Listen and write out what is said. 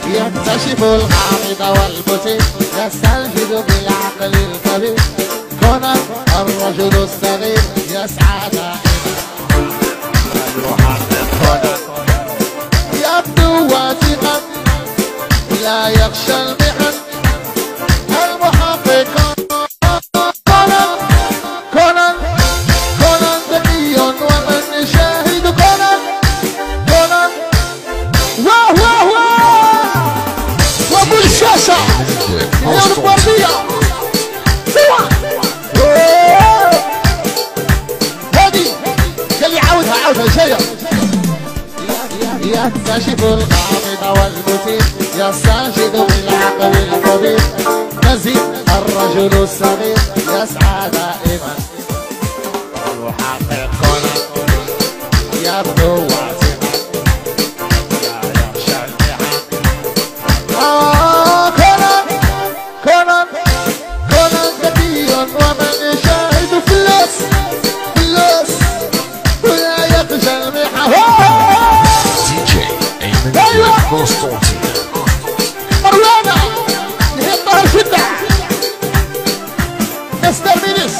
يكتشف الغامض والبسيط، يستنجد بالعقل الكبير. كونان الرجل الصغير يسعى دائما يحقق كونان، يبدو واثقا لا يخشى المحن. المحقق كونان، كونان ذكي ومن يشاهد كونان. كونان واه واه واه وابو الشاشة يا البردية سوا. هادي قال لي عاودها شيء. يكتشف الغامض والمثير، يستنشد بالعقل الكبير. نزيد الرجل الصغير يسعى دائما يحقق كونان، يبدو واثقا لا يخشى المحن. كونان ذكي ومن يشاهد في اللص ولا يخشى المحن. قسطنطين مروانة نهي الطهر شدة. مستر مينيس